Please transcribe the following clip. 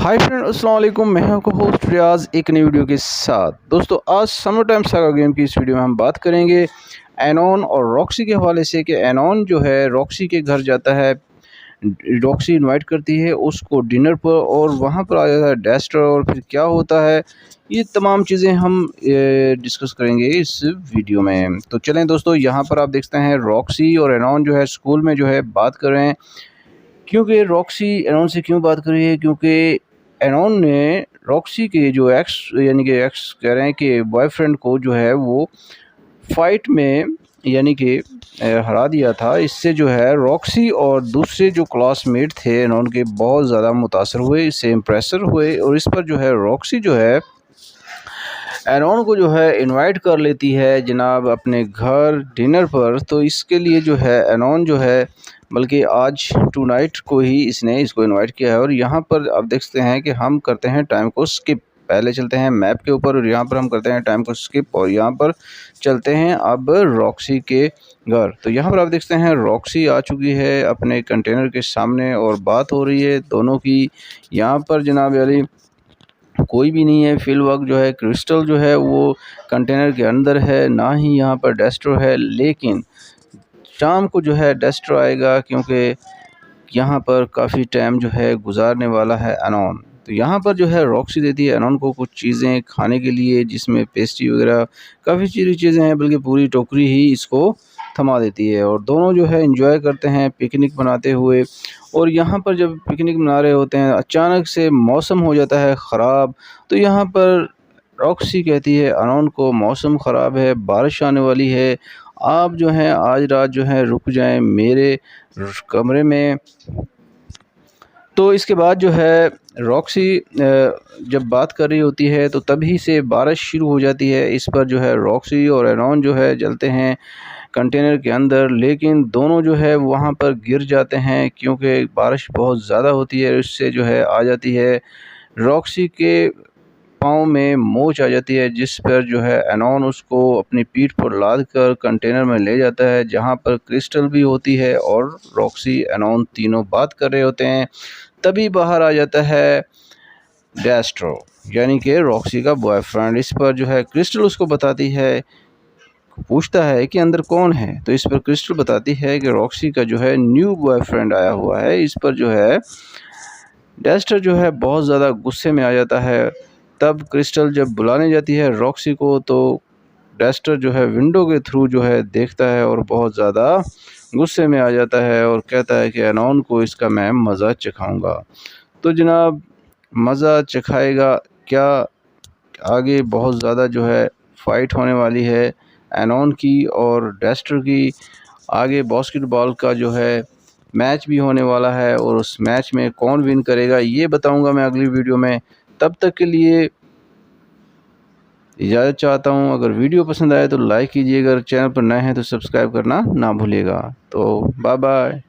Hi friend, अस्सलाम वालेकुम। मैं हूं आपका होस्ट रियाज एक नई वीडियो के साथ। दोस्तों, आज समर टाइम सागा गेम की इस वीडियो में हम बात करेंगे एनॉन और रॉक्सी के हवाले से कि एनॉन जो है रॉक्सी के घर जाता है। रॉक्सी इनवाइट करती है उसको डिनर पर और वहां पर आ जाता है डेस्टर, और फिर क्या होता है ये तमाम चीज़ें हम डिस्कस करेंगे इस वीडियो में। तो चलें दोस्तों, यहाँ पर आप देखते हैं रॉक्सी और एनॉन जो है स्कूल में जो है बात कर रहे हैं। क्योंकि रॉक्सी एनॉन से क्यों बात कर रही है? क्योंकि एनॉन ने रॉक्सी के जो एक्स यानी कि एक्स कह रहे हैं कि बॉयफ्रेंड को जो है वो फाइट में यानी कि हरा दिया था। इससे जो है रॉक्सी और दूसरे जो क्लासमेट थे एनॉन के बहुत ज़्यादा मुतासर हुए, इससे इम्प्रेसर हुए, और इस पर जो है रॉक्सी जो है एनॉन को जो है इनवाइट कर लेती है जनाब अपने घर डिनर पर। तो इसके लिए जो है एनॉन जो है बल्कि आज टू नाइट को ही इसने इसको इनवाइट किया है। और यहाँ पर आप देख सकते हैं कि हम करते हैं टाइम को स्किप। पहले चलते हैं मैप के ऊपर और यहाँ पर हम करते हैं टाइम को स्किप, और यहाँ पर चलते हैं अब रॉक्सी के घर। तो यहाँ पर आप देखते हैं रॉक्सी आ चुकी है अपने कंटेनर के सामने और बात हो रही है दोनों की। यहाँ पर जनाब अली कोई भी नहीं है। फिल वक्त जो है क्रिस्टल जो है वो कंटेनर के अंदर है, ना ही यहाँ पर डेस्ट्रो है। लेकिन शाम को जो है डेस्ट्रो आएगा क्योंकि यहाँ पर काफ़ी टाइम जो है गुजारने वाला है एनॉन। तो यहाँ पर जो है रॉक्सी देती है एनॉन को कुछ चीज़ें खाने के लिए, जिसमें पेस्ट्री वगैरह काफ़ी सारी चीज़ें हैं, बल्कि पूरी टोकरी ही इसको थमा देती है। और दोनों जो है एंजॉय करते हैं पिकनिक मनाते हुए। और यहाँ पर जब पिकनिक मना रहे होते हैं अचानक से मौसम हो जाता है ख़राब। तो यहाँ पर रॉक्सी कहती है एनॉन को मौसम ख़राब है, बारिश आने वाली है, आप जो हैं आज रात जो है रुक जाएं मेरे कमरे में। तो इसके बाद जो है रॉक्सी जब बात कर रही होती है तो तभी से बारिश शुरू हो जाती है। इस पर जो है रॉक्सी और एनॉन जो है चलते हैं कंटेनर के अंदर, लेकिन दोनों जो है वहाँ पर गिर जाते हैं क्योंकि बारिश बहुत ज़्यादा होती है। इससे जो है आ जाती है रॉक्सी के पाँव में मोच आ जाती है, जिस पर जो है एनॉन उसको अपनी पीठ पर लाद कर कंटेनर में ले जाता है, जहाँ पर क्रिस्टल भी होती है और रॉक्सी एनॉन तीनों बात कर रहे होते हैं। तभी बाहर आ जाता है डेस्ट्रो यानी कि रॉक्सी का बॉयफ्रेंड। इस पर जो है क्रिस्टल उसको बताती है, पूछता है कि अंदर कौन है। तो इस पर क्रिस्टल बताती है कि रॉक्सी का जो है न्यू बॉयफ्रेंड आया हुआ है। इस पर जो है डेस्टर जो है बहुत ज़्यादा गुस्से में आ जाता है। तब क्रिस्टल जब बुलाने जाती है रॉक्सी को तो डेस्टर जो है विंडो के थ्रू जो है देखता है और बहुत ज़्यादा गुस्से में आ जाता है और कहता है कि एनॉन को इसका मैं मज़ा चखाऊंगा। तो जनाब मज़ा चखाएगा क्या? आगे बहुत ज़्यादा जो है फ़ाइट होने वाली है एनॉन की और डेस्टर की। आगे बास्केटबॉल का जो है मैच भी होने वाला है और उस मैच में कौन विन करेगा ये बताऊंगा मैं अगली वीडियो में। तब तक के लिए इजाज़त चाहता हूँ। अगर वीडियो पसंद आए तो लाइक कीजिएगा, अगर चैनल पर नए हैं तो सब्सक्राइब करना ना भूलिएगा। तो बाय बाय।